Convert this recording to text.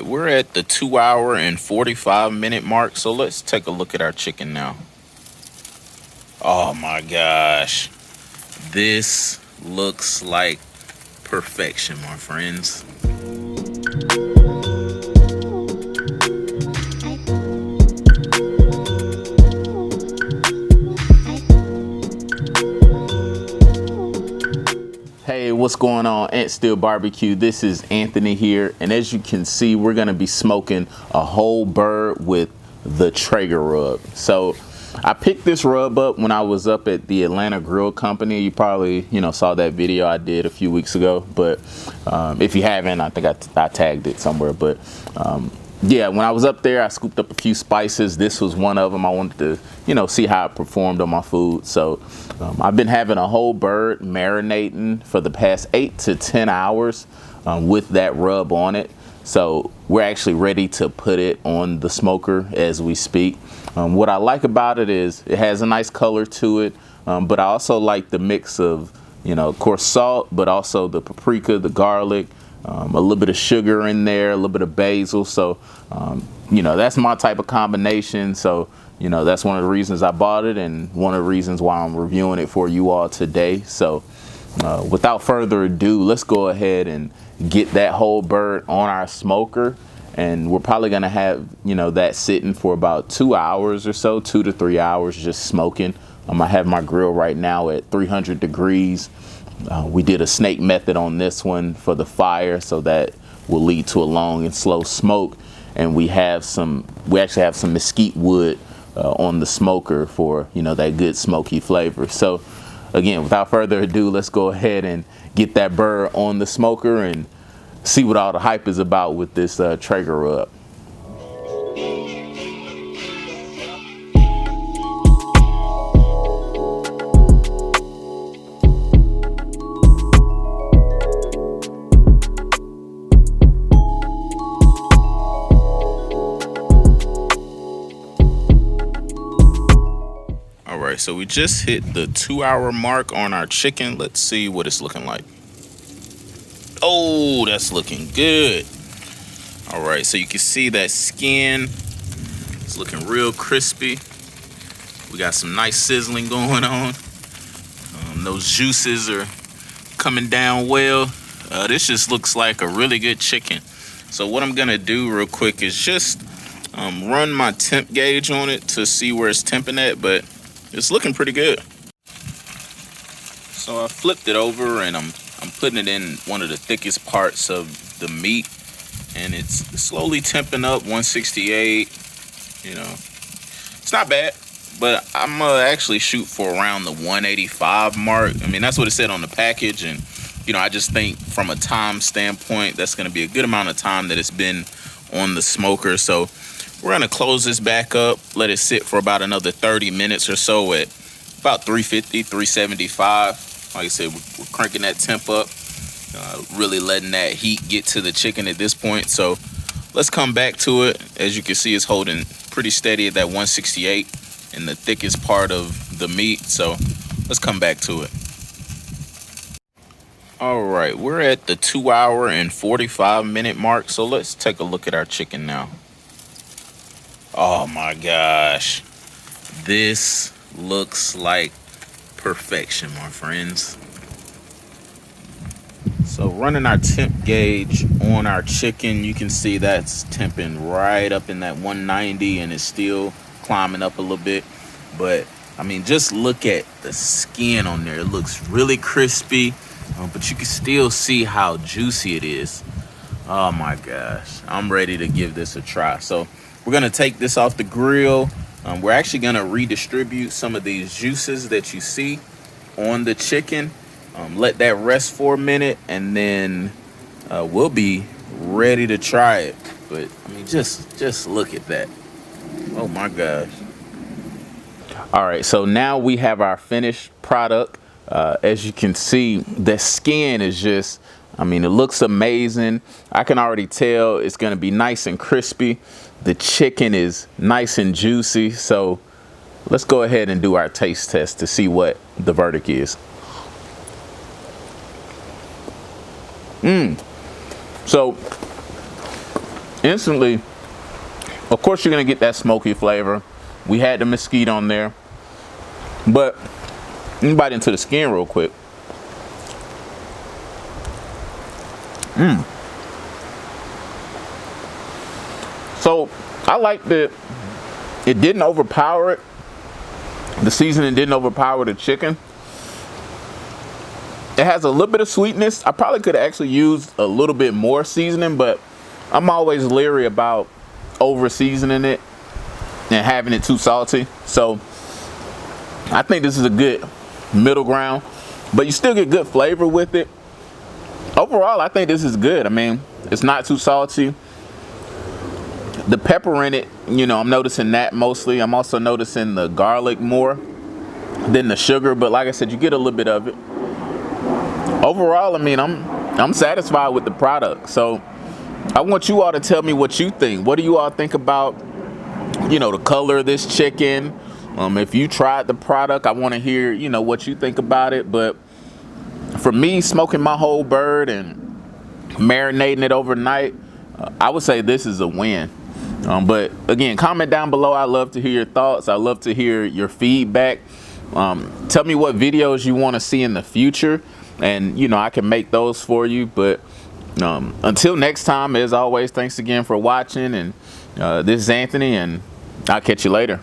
We're at the 2 hour and 45 minute mark, so let's take a look at our chicken now. Oh my gosh. This looks like perfection, my friends. Hey, what's going on? AntStill BBQ. This is Anthony here, and as you can see, we're gonna be smoking a whole bird with the Traeger Rub. So I picked this rub up when I was up at the Atlanta Grill Company. You probably, saw that video I did a few weeks ago, but if you haven't, I think I tagged it somewhere. But yeah, when I was up there, I scooped up a few spices. This was one of them. I wanted to, see how it performed on my food. So I've been having a whole bird marinating for the past 8 to 10 hours with that rub on it. So we're actually ready to put it on the smoker as we speak. What I like about it is it has a nice color to it, but I also like the mix of, of course, salt, but also the paprika, the garlic, a little bit of sugar in there, a little bit of basil. So, that's my type of combination. So, that's one of the reasons I bought it and one of the reasons why I'm reviewing it for you all today. So, without further ado, let's go ahead and get that whole bird on our smoker. And we're probably going to have, that sitting for about 2 hours or so, 2 to 3 hours just smoking. I have my grill right now at 300 degrees. We did a snake method on this one for the fire, so that will lead to a long and slow smoke. And we actually have some mesquite wood on the smoker for, that good smoky flavor. So again, without further ado, let's go ahead and get that bird on the smoker and see what all the hype is about with this Traeger Rub. All right, so we just hit the 2 hour mark on our chicken. Let's see what it's looking like. Oh, that's looking good. All right, so you can see that skin. It's looking real crispy. We got some nice sizzling going on. Those juices are coming down well. This just looks like a really good chicken. So what I'm gonna do real quick is just run my temp gauge on it to see where it's temping at, but it's looking pretty good. So I flipped it over and I'm putting it in one of the thickest parts of the meat, and it's slowly temping up 168. It's not bad, but I'm gonna actually shoot for around the 185 mark. I mean, that's what it said on the package, and I just think from a time standpoint, that's gonna be a good amount of time that it's been on the smoker. So we're gonna close this back up, let it sit for about another 30 minutes or so at about 350, 375. Like I said, we're cranking that temp up, really letting that heat get to the chicken at this point. So let's come back to it. As you can see, it's holding pretty steady at that 168 in the thickest part of the meat. So let's come back to it. All right, we're at the 2 hour and 45 minute mark. So let's take a look at our chicken now. Oh my gosh. This looks like perfection, my friends. So running our temp gauge on our chicken, you can see that's temping right up in that 190, and it's still climbing up a little bit. But I mean, just look at the skin on there. It looks really crispy, but you can still see how juicy it is. Oh my gosh, I'm ready to give this a try. So we're gonna take this off the grill. We're actually gonna redistribute some of these juices that you see on the chicken. Let that rest for a minute, and then we'll be ready to try it. But I mean, just look at that. Oh my gosh. All right, so now we have our finished product. As you can see, the skin is just, I mean, it looks amazing. I can already tell it's gonna be nice and crispy. The chicken is nice and juicy. So let's go ahead and do our taste test to see what the verdict is. So instantly, of course, you're gonna get that smoky flavor. We had the mesquite on there, but let me bite into the skin real quick. So I like that it didn't overpower it. The seasoning didn't overpower the chicken. It has a little bit of sweetness. I probably could have actually used a little bit more seasoning, but I'm always leery about over seasoning it and having it too salty. So I think this is a good middle ground, but you still get good flavor with it. Overall, I think this is good. I mean, it's not too salty. The pepper in it, you know, I'm noticing that mostly. I'm also noticing the garlic more than the sugar, but like I said, you get a little bit of it. Overall, I mean, I'm satisfied with the product. So I want you all to tell me what you think. What do you all think about, you know, the color of this chicken? If you tried the product, I want to hear, you know, what you think about it. But for me, smoking my whole bird and marinating it overnight, I would say this is a win. But again, comment down below. I love to hear your thoughts. I love to hear your feedback. Tell me what videos you want to see in the future, and you know, I can make those for you. But until next time, as always, thanks again for watching. And this is Anthony, and I'll catch you later.